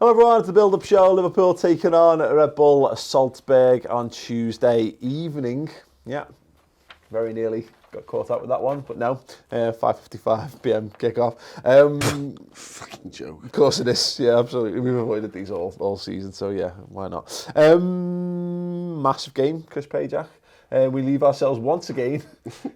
Hello everyone, it's the build-up show. Liverpool taking on Red Bull Salzburg on Tuesday evening. Yeah, very nearly got caught up with that one, but no, 5:55 p.m. kickoff. Fucking joke. Of course it is, yeah, absolutely. We've avoided these all season, so yeah, why not? Massive game, Chris Pajak. We leave ourselves once again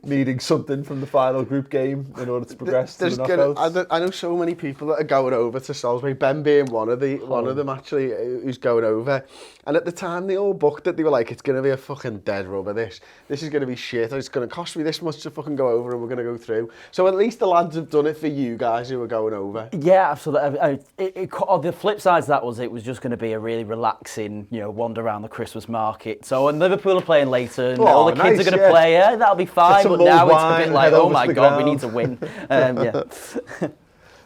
needing something from the final group game in order to progress to the knockouts. I know so many people that are going over to Salzburg, Ben being one of them actually who's going over. And at the time they all booked it, they were like, it's going to be a fucking dead rubber, this is going to be shit, it's going to cost me this much to fucking go over and we're going to go through. So at least the lads have done it for you guys who are going over. Yeah, absolutely. The flip side to that was it was just going to be a really relaxing, wander around the Christmas market. So when Liverpool are playing later, and all the kids are going to play, yeah, that'll be fine. But now it's a bit like, oh my God, we need to win. Yeah.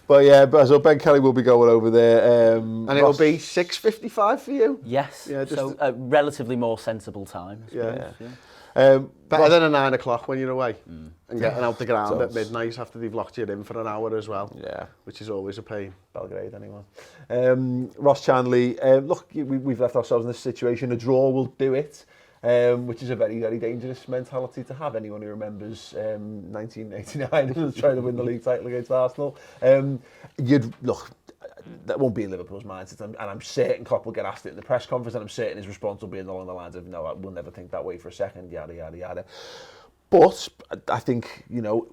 So Ben Kelly will be going over there. And it'll be 6:55 for you? Yes, yeah, so a relatively more sensible time. Yeah. Better than a 9 o'clock when you're away and getting out the ground at midnight after they've locked you in for an hour as well. Yeah, which is always a pain. Belgrade, anyway. Ross Chanley, look, we've left ourselves in this situation. A draw will do it. Which is a very, very dangerous mentality to have. Anyone who remembers 1989 who was trying to win the league title against Arsenal. That won't be in Liverpool's mindset, and I'm certain Klopp will get asked it in the press conference, and I'm certain his response will be along the lines of, no, I will never think that way for a second, yada, yada, yada. But I think,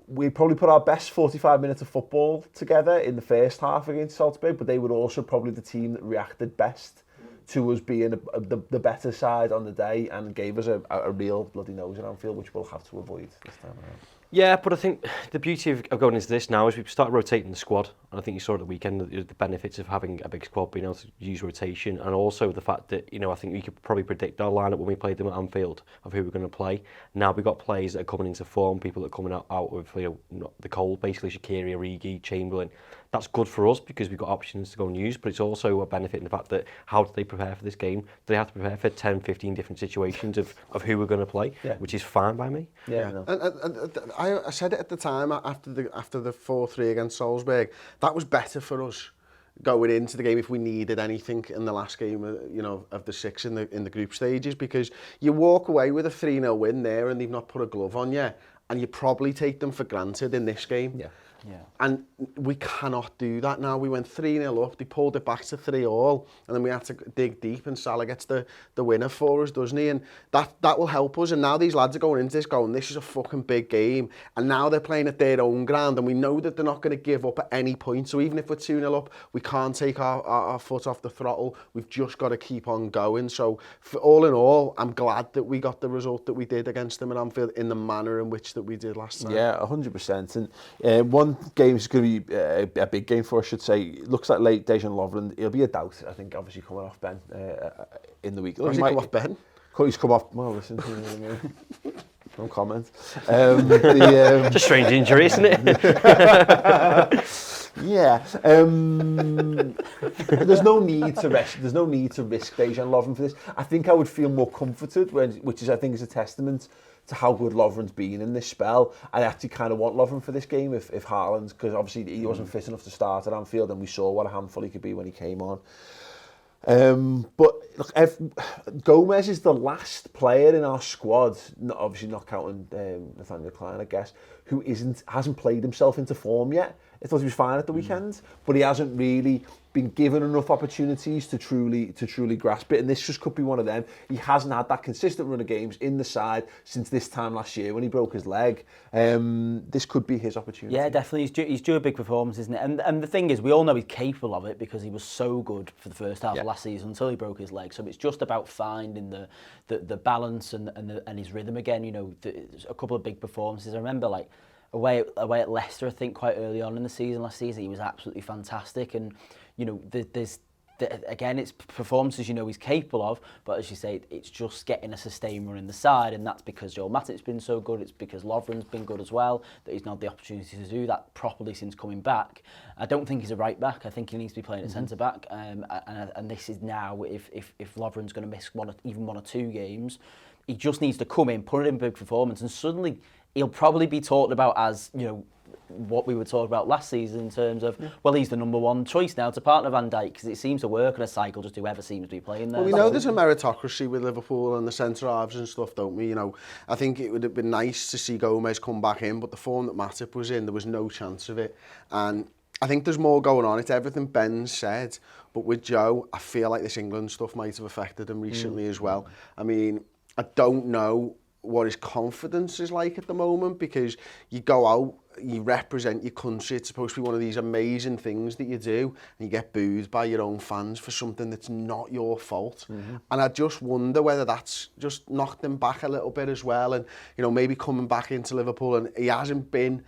we probably put our best 45 minutes of football together in the first half against Salzburg, but they were also probably the team that reacted best to us being the better side on the day and gave us a real bloody nose at Anfield, which we'll have to avoid this time around. Yeah, but I think the beauty of going into this now is we've started rotating the squad, and I think you saw at the weekend the benefits of having a big squad, being able to use rotation, and also the fact that, I think we could probably predict our lineup when we played them at Anfield of who we're going to play. Now we've got players that are coming into form, people that are coming out of the cold, basically Shaqiri, Origi, Chamberlain. That's good for us because we've got options to go and use, but it's also a benefit in the fact that how do they prepare for this game? Do they have to prepare for 10, 15 different situations of who we're going to play, which is fine by me. Yeah. And I said it at the time after the 4-3 against Salzburg, that was better for us going into the game if we needed anything in the last game, of the 6 in the group stages, because you walk away with a 3-0 win there and they've not put a glove on you, and you probably take them for granted in this game. Yeah. And we cannot do that now. We went 3-0 up, they pulled it back to 3-3, and then we had to dig deep, and Salah gets the winner for us, doesn't he? And that will help us. And now these lads are going into this going, this is a fucking big game. And now they're playing at their own ground, and we know that they're not going to give up at any point. So even if we're 2-0 up, we can't take our foot off the throttle. We've just got to keep on going. So all in all, I'm glad that we got the result that we did against them at Anfield in the manner in which that we did last time. Yeah, 100%. And one game is going to be a big game for us, I should say. It looks like late Dejan Lovren. He'll be a doubt, I think, obviously coming off Ben in the week. Has he come off Ben? He's come off. Well, listen. No comment. It's a strange injury, isn't it? Yeah. There's no need to risk. There's no need to risk Dejan Lovren for this. I think I would feel more comforted, which I think is a testament to how good Lovren's been in this spell. I actually kind of want Lovren for this game if Haaland, because obviously he wasn't fit enough to start at Anfield, and we saw what a handful he could be when he came on. But look, Gomez is the last player in our squad, obviously not counting Nathaniel Klein, I guess, who hasn't played himself into form yet. I thought he was fine at the weekend, but he hasn't really been given enough opportunities to truly grasp it, and this just could be one of them. He hasn't had that consistent run of games in the side since this time last year when he broke his leg. This could be his opportunity. Yeah, definitely. He's due a big performance, isn't it? And the thing is, we all know he's capable of it because he was so good for the first half of last season until he broke his leg. So it's just about finding the balance and his rhythm again. A couple of big performances. I remember away at Leicester, I think quite early on in the season last season, he was absolutely fantastic. And again, it's performances he's capable of, but as you say, it's just getting a sustained run in the side, and that's because Joel Matip's been so good, it's because Lovren's been good as well, that he's not had the opportunity to do that properly since coming back. I don't think he's a right back, I think he needs to be playing at centre back, and this is now, if Lovren's going to miss even one or two games, he just needs to come in, put in a big performance, and suddenly he'll probably be talked about as, what we were talking about last season in terms of, well, he's the number one choice now to partner Van Dijk because it seems to work on a cycle, just whoever seems to be playing there. Well, we know there's a meritocracy with Liverpool and the centre-halves and stuff, don't we? You know, I think it would have been nice to see Gomez come back in, but the form that Matip was in, there was no chance of it. And I think there's more going on. It's everything Ben said, but with Joe, I feel like this England stuff might have affected him recently as well. I mean, I don't know what his confidence is like at the moment, because you go out, you represent your country, it's supposed to be one of these amazing things that you do, and you get booed by your own fans for something that's not your fault. And I just wonder whether that's just knocked him back a little bit as well, and you know, maybe coming back into Liverpool, and he hasn't been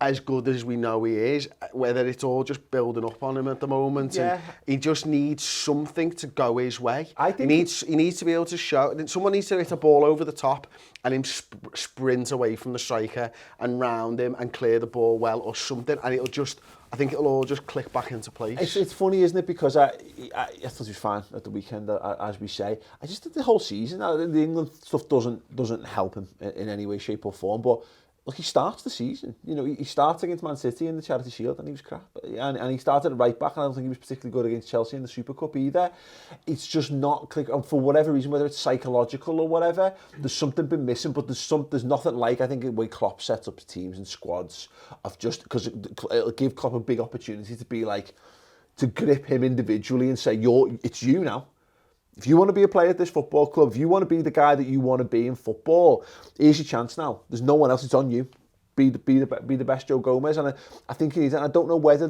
as good as we know he is, whether it's all just building up on him at the moment. Yeah. And he just needs something to go his way. I think he needs to be able to show, someone needs to hit a ball over the top and him sprint away from the striker and round him and clear the ball well or something, and I think it'll all just click back into place. It's funny, isn't it? Because I thought he was fine at the weekend, as we say. I just think the whole season, the England stuff doesn't help him in any way, shape or form, but look, he starts the season. You know, he starts against Man City in the Charity Shield and he was crap. And he started at right back, and I don't think he was particularly good against Chelsea in the Super Cup either. It's just not click. And for whatever reason, whether it's psychological or whatever, there's something been missing. But there's nothing like, I think, the way Klopp sets up teams and squads of just, because it'll give Klopp a big opportunity to be like, to grip him individually and say, it's you now. If you want to be a player at this football club, if you want to be the guy that you want to be in football, here's your chance now. There's no one else. It's on you. Be the best Joe Gomez. And I think he needs. And I don't know whether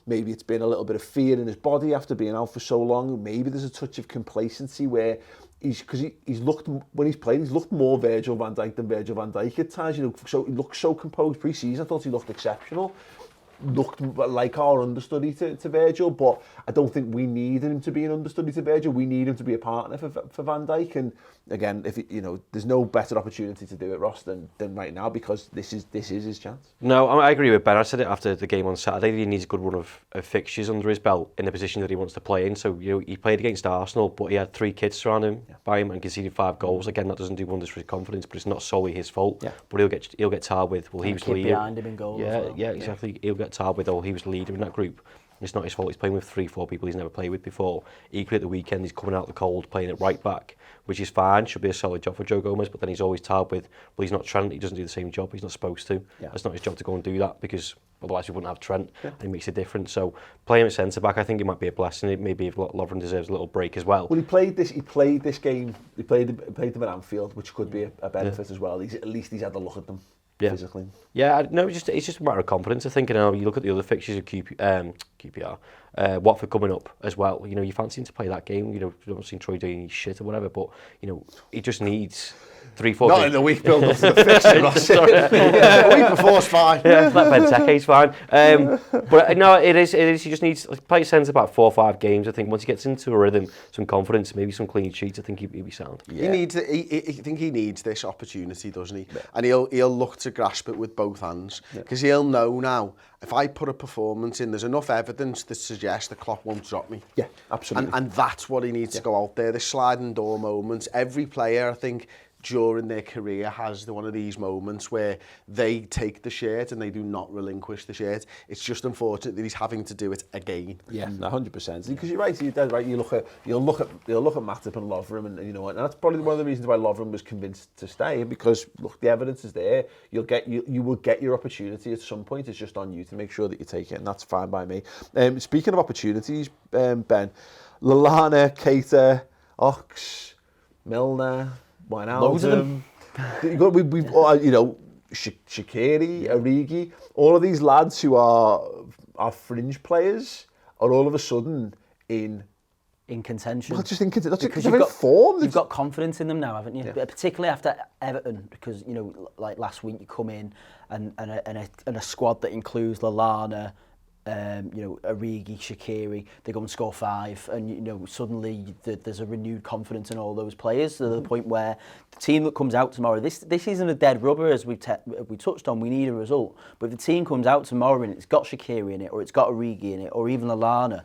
maybe it's been a little bit of fear in his body after being out for so long. Maybe there's a touch of complacency where he's looked, when he's played, he's looked more Virgil van Dijk than Virgil van Dijk at times. You know, so he looked so composed pre-season. I thought he looked exceptional. Looked like our understudy to Virgil, but I don't think we needed him to be an understudy to Virgil. We need him to be a partner for Van Dijk. And again, if there's no better opportunity to do it, Ross, than right now, because this is his chance. No, I agree with Ben. I said it after the game on Saturday. He needs a good run of fixtures under his belt in the position that he wants to play in. So he played against Arsenal, but he had 3 kids surrounding him by him and conceded 5 goals. Again, that doesn't do wonders for his confidence, but it's not solely his fault. Yeah. But he'll get tarred with, well, he was the leader behind him in goal. Yeah, exactly. He'll get tarred with, he was the leader in that group. It's not his fault. He's playing with 3-4 people he's never played with before. Equally at the weekend, he's coming out the cold, playing at right back, which is fine. Should be a solid job for Joe Gomez, but then he's always tarred with, well, he's not Trent. He doesn't do the same job. He's not supposed to. Yeah. It's not his job to go and do that, because otherwise we wouldn't have Trent, and he makes a difference. So playing at centre back, I think it might be a blessing. Maybe if Lovren deserves a little break as well. Well, he played this game. He played them at Anfield, which could be a benefit as well. At least he's had a look at them. Physically. Yeah, no, it's just a matter of confidence. I think, you look at the other fixtures of QPR, Watford coming up as well. You know, you fancy him to play that game. You don't see Troy doing shit or whatever, but he just needs 3-4 Not in the week build up to the fixture. The week before's fine. Yeah, Benteke's fine. But no, it is. He just needs to play centre about 4 or 5 games. I think once he gets into a rhythm, some confidence, maybe some clean sheets, I think he'll be sound. Yeah. I think he needs this opportunity, doesn't he? Yeah. And he'll look to grasp it with both hands, because he'll know now, if I put a performance in, there's enough evidence to suggest that Klopp won't drop me. Yeah, absolutely. And that's what he needs to go out there. The sliding door moments. Every player, I think, during their career has one of these moments where they take the shirt and they do not relinquish the shirt. It's just unfortunate that he's having to do it again. Yeah, 100%. Because you're right, you're dead right. You'll look at Matip and Lovren, and and that's probably one of the reasons why Lovren was convinced to stay, because look, the evidence is there. You will get your opportunity at some point. It's just on you to make sure that you take it, and that's fine by me. Speaking of opportunities, Ben, Lallana, Keita, Ox, Milner, loads of them. We've Shaqiri, Origi, all of these lads who are fringe players are all of a sudden in contention. Well, just in contention. Because you've got confidence in them now, haven't you? Yeah. Particularly after Everton, because like last week you come in and a squad that includes Lallana, Origi, Shaqiri, they go and score 5, and suddenly there's a renewed confidence in all those players to the point where the team that comes out tomorrow, this isn't a dead rubber as we touched on. We need a result, but if the team comes out tomorrow and it's got Shaqiri in it, or it's got Origi in it, or even Lallana,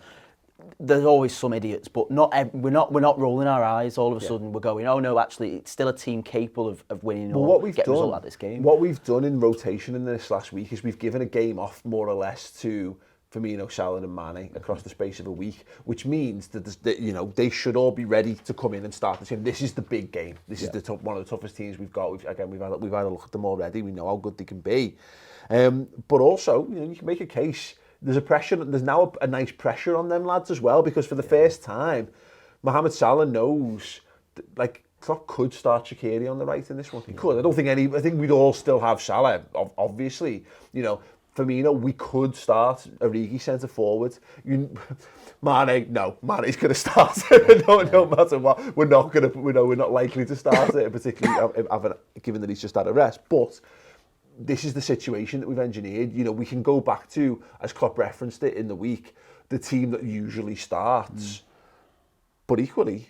there's always some idiots, but we're not rolling our eyes. All of a sudden, we're going, oh no, actually, it's still a team capable of winning or getting a result out of this game. What we've done in rotation in this last week is we've given a game off more or less to Firmino, Salah and Mane across the space of a week, which means that they should all be ready to come in and start the team. This is the big game. This is one of the toughest teams we've got. We've had a look at them already. We know how good they can be, but also you can make a case. There's now a nice pressure on them lads as well, because for the first time, Mohamed Salah knows Klopp could start Shaqiri on the right in this one. He could. I think we'd all still have Salah, obviously. Firmino, we could start Origi centre forward. Mane's going to start it. No matter what. We're not likely to start it, particularly given that he's just had a rest. But this is the situation that we've engineered. We can go back to, as Klopp referenced it in the week, the team that usually starts. But equally,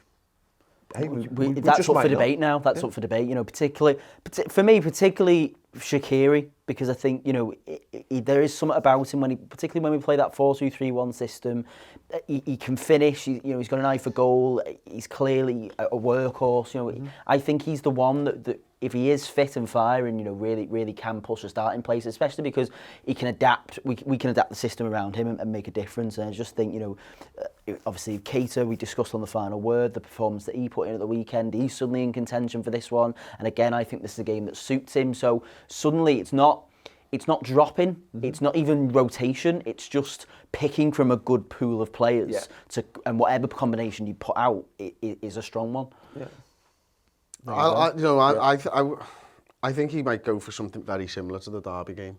that's up for debate now. That's up for debate. Particularly Shaqiri, because I think there is something about him particularly when we play that 4-2-3-1 system. He can finish. He's got an eye for goal. He's clearly a workhorse. I think he's the one that if he is fit and firing, really can push a starting place, especially because he can adapt. We can adapt the system around him and make a difference. And I just think, obviously Keita, we discussed on the final word, the performance that he put in at the weekend, he's suddenly in contention for this one. And again, I think this is a game that suits him. So suddenly it's not dropping, it's not even rotation, it's just picking from a good pool of players and whatever combination you put out is a strong one. Yeah. I think he might go for something very similar to the Derby game.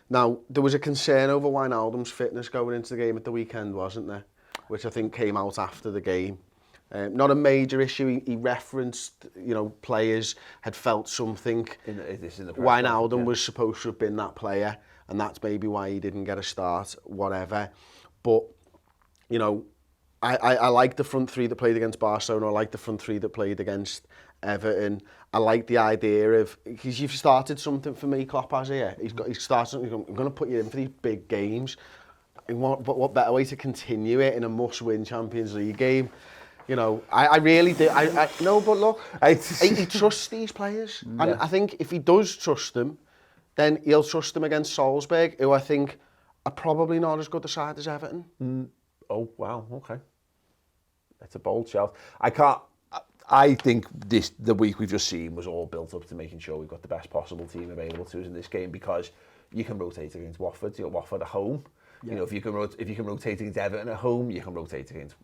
Now, there was a concern over Wijnaldum's fitness going into the game at the weekend, wasn't there? Which I think came out after the game. Not a major issue. He referenced, players had felt something. Wijnaldum was supposed to have been that player, and that's maybe why he didn't get a start, whatever. But, I like the front three that played against Barcelona. I like the front three that played against Everton. I like the idea of, because you've started something for me, Klopp has here. He's started something. I'm going to put you in for these big games. And what better way to continue it in a must-win Champions League game? I really do. No, but look, he trusts these players. And I think if he does trust them, then he'll trust them against Salzburg, who I think are probably not as good a side as Everton. Oh, wow, okay. That's a bold shout. I think the week we've just seen was all built up to making sure we've got the best possible team available to us in this game, because you can rotate against Watford. Watford at home. If you can rotate against Everton at home, you can rotate against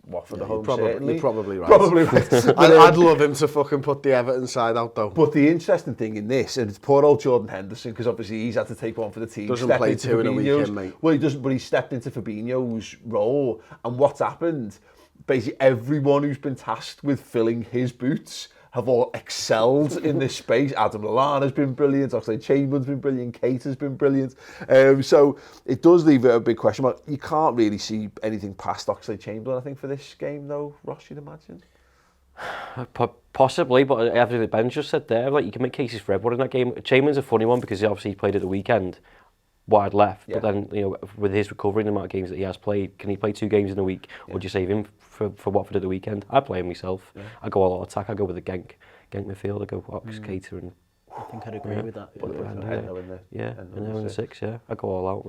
Watford at home. You're probably right. Probably right. I'd love him to fucking put the Everton side out though. But the interesting thing in this, and it's poor old Jordan Henderson, because obviously he's had to take one for the team. Doesn't play two in a weekend, mate. Well, he doesn't, but he stepped into Fabinho's role. And what's happened? Basically, everyone who's been tasked with filling his boots have all excelled in this space. Adam Lallana's been brilliant, Oxlade-Chamberlain's been brilliant, Keita's been brilliant. So it does leave a big question mark. You can't really see anything past Oxlade-Chamberlain, I think, for this game, though, Ross, you'd imagine? Possibly, but everything that Ben just said there, you can make cases for everyone in that game. Chamberlain's a funny one because he obviously played at the weekend, wide left, but then with his recovery and the amount of games that he has played, can he play 2 games in a week, or do you save him for Watford at the weekend? I play him myself. I go all out attack. I go with the Genk midfield. I go Ox, Keita and I think I'd agree with that. And 6, I go all out.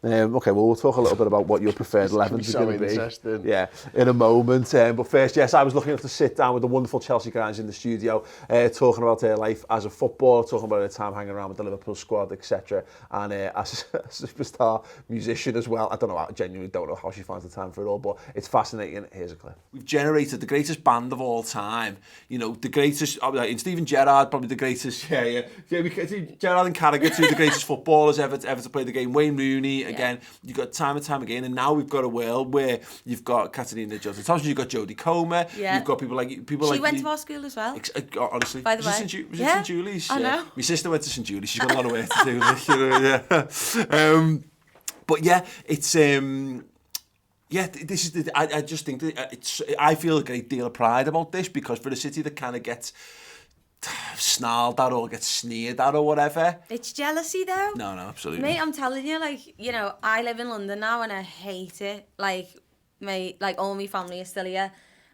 Okay, well, we'll talk a little bit about what your preferred 11 is going to be. Yeah, in a moment. But first, yes, I was lucky enough to sit down with the wonderful Chelsea guys in the studio, talking about their life as a footballer, talking about their time hanging around with the Liverpool squad, etc. And as a superstar musician as well. I genuinely don't know how she finds the time for it all, but it's fascinating. Here's a clip. We've generated the greatest band of all time. The greatest, in Steven Gerrard, probably the greatest. Gerrard and Carragher, 2 of the greatest footballers ever to play the game. Wayne Rooney, again, you've got time and time again, and now we've got a world where you've got Katarina Joseph-Thompson, you've got Jodie Comer, you've got people like she went to our school as well. Honestly, by the way, was it St Julie's? I know. My sister went to St Julie's. She's got a lot of work to do. But yeah, it's this is I just think that I feel a great deal of pride about this, because for a city that kind of gets snarled at or get sneered at or whatever. It's jealousy though. No, absolutely. Mate, I'm telling you, like, you know, I live in London now and I hate it. Like, all my family is still here.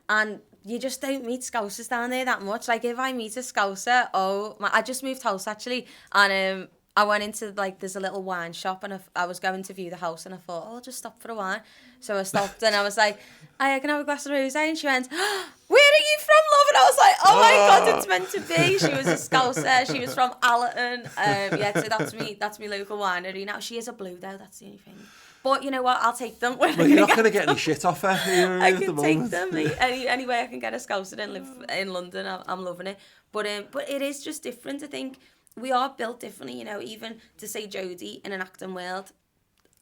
And you just don't meet Scousers down there that much. Like, if I meet a Scouser, I just moved house actually. And I went into, like, there's a little wine shop and I was going to view the house and I thought, I'll just stop for a wine. So I stopped and I was like, I can have a glass of rosé. And she went, where are you from, love? And I was like, oh my God, it's meant to be. She was a Scouser. She was from Allerton. So that's me local winery. Now, she is a blue though, that's the only thing. But you know what, I'll take them. Well, you're not going to get any shit off her here I at the can moment. take them. Any way I can get a Scouser and live in London, I'm loving it. But it is just different, I think. We are built differently, you know, even to say Jodie in an acting world,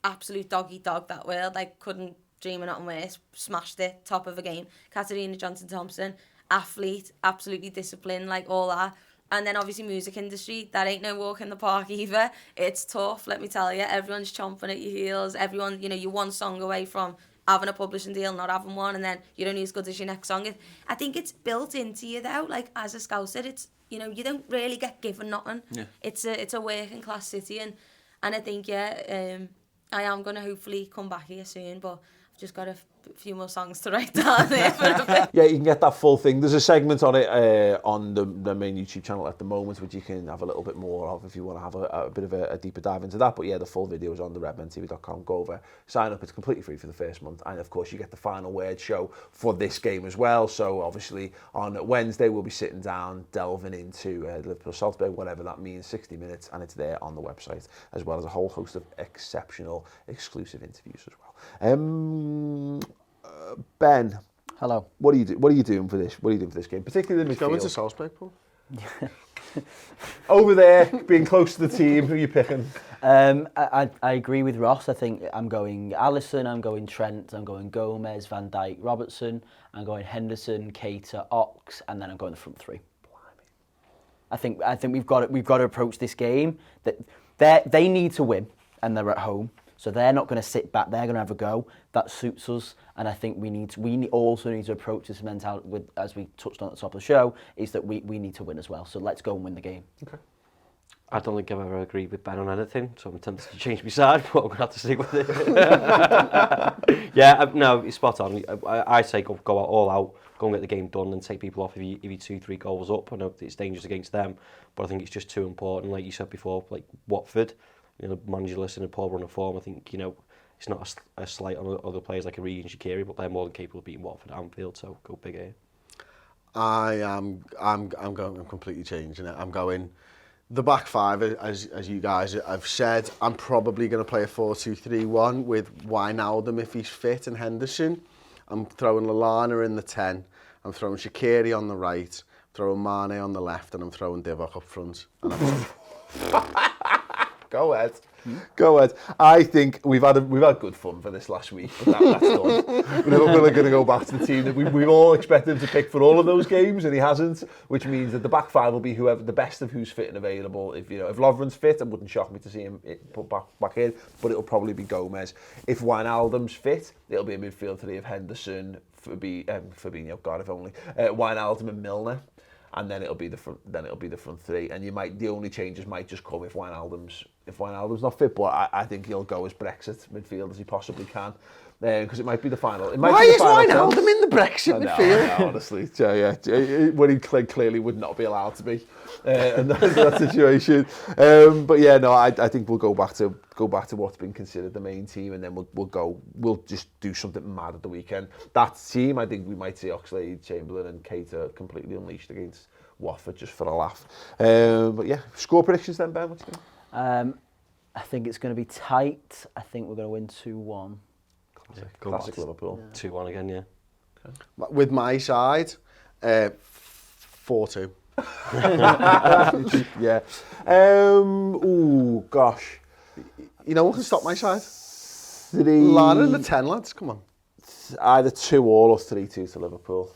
absolute dog eat dog that world, like couldn't dream of nothing worse, smashed it, top of a game. Katarina Johnson-Thompson, athlete, absolutely disciplined, like all that. And then obviously music industry, that ain't no walk in the park either. It's tough, let me tell you. Everyone's chomping at your heels. Everyone, you know, you're one song away from having a publishing deal, not having one, and then you're only as good as your next song. I think it's built into you though, like as a Scouser, it's, you know, you don't really get given nothing. Yeah. It's a working class city, and I think, I am going to hopefully come back here soon, but I've just got a few more songs to write down there for a bit. Yeah, you can get that full thing. There's a segment on it on the main YouTube channel at the moment, which you can have a little bit more of if you want to have a bit of a deeper dive into that. But yeah, the full video is on the redmentv.com. Go over, sign up. It's completely free for the first month. And of course, you get the final word show for this game as well. So obviously on Wednesday, we'll be sitting down, delving into Liverpool Salzburg, whatever that means, 60 minutes. And it's there on the website, as well as a whole host of exceptional exclusive interviews as well. Ben, hello. What are you doing for this? What are you doing for this game, particularly the midfield? Going to Salzburg, Paul. Over there, being close to the team. Who are you picking? I agree with Ross. I think I'm going Alisson, I'm going Trent, I'm going Gomez, Van Dijk, Robertson, I'm going Henderson, Keita, Ox, and then I'm going the front three. I think we've got to approach this game that they need to win, and they're at home. So they're not going to sit back. They're going to have a go. That suits us, and I think we also need to approach this mentality with, as we touched on at the top of the show, is that we need to win as well. So let's go and win the game. Okay. I don't think I've ever agreed with Ben on anything, so I'm tempted to change my side, but I'm going to have to stick with it. No, it's spot on. I say go out all out, go and get the game done and take people off if you're 2-3 goals up. I know it's dangerous against them, but I think it's just too important, like you said before, like Watford. You know, manager listening to poor run of form. I think, you know, it's not a slight on other players like Origi and Shaqiri, but they're more than capable of beating Watford at Anfield. So go big here. I'm completely changing it. I'm going the back five, as you guys have said. I'm probably going to play a 4-2-3-1 with Wijnaldum if he's fit and Henderson. I'm throwing Lallana in the 10. I'm throwing Shaqiri on the right. I'm throwing Mane on the left, and I'm throwing Divock up front. And Go ahead. Go ahead. I think we've had good fun for this last week, but that's done. We're not really going to go back to the team that we've all expected him to pick for all of those games, and he hasn't, which means that the back five will be whoever the best of who's fit and available. If Lovren's fit, it wouldn't shock me to see him put back in, but it'll probably be Gomez. If Wijnaldum's fit, it'll be a midfield three of Henderson, Fabinho, God if only, Wijnaldum and Milner. And then it'll be the front three, and the only changes might just come if Wijnaldum's not fit. But I think he'll go as Brexit midfield as he possibly can, because it might be the final. Why is Wijnaldum in the Brexit midfield? I know, honestly, yeah, when he clearly would not be allowed to be in that situation. But yeah, no, I think we'll go back to what's been considered the main team, and then we'll just do something mad at the weekend. That team, I think we might see Oxlade, Chamberlain, and Keita completely unleashed against Watford just for a laugh. But yeah, score predictions then, Ben. What do you think? I think it's going to be tight. I think we're going to win 2-1. Classic Liverpool. 2-1 again, yeah. Okay. With my side, 4-2. Yeah. Oh gosh. You know what can stop my side? 3. Lana in the 10, lads. Come on. Either 2-2 or 3-2 to Liverpool.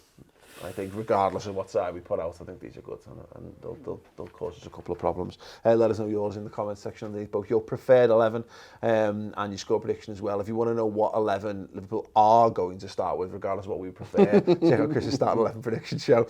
I think regardless of what side we put out, I think these are good, and they'll cause us a couple of problems. Let us know yours in the comments section underneath, both your preferred 11 and your score prediction as well. If you want to know what 11 Liverpool are going to start with, regardless of what we prefer, check out Chris's Start 11 prediction show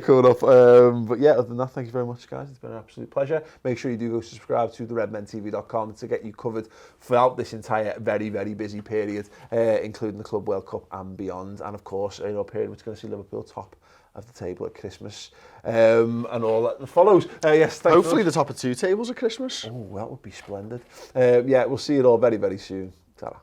coming up. But yeah, other than that, thank you very much, guys. It's been an absolute pleasure. Make sure you do go subscribe to the redmentv.com to get you covered throughout this entire very, very busy period, including the Club World Cup and beyond, and of course, a period which is going to see Liverpool top of the table at Christmas, and all that follows. Yes, hopefully the top of 2 tables at Christmas. Oh, that would be splendid. Yeah, we'll see you all very, very soon. Ta-ra.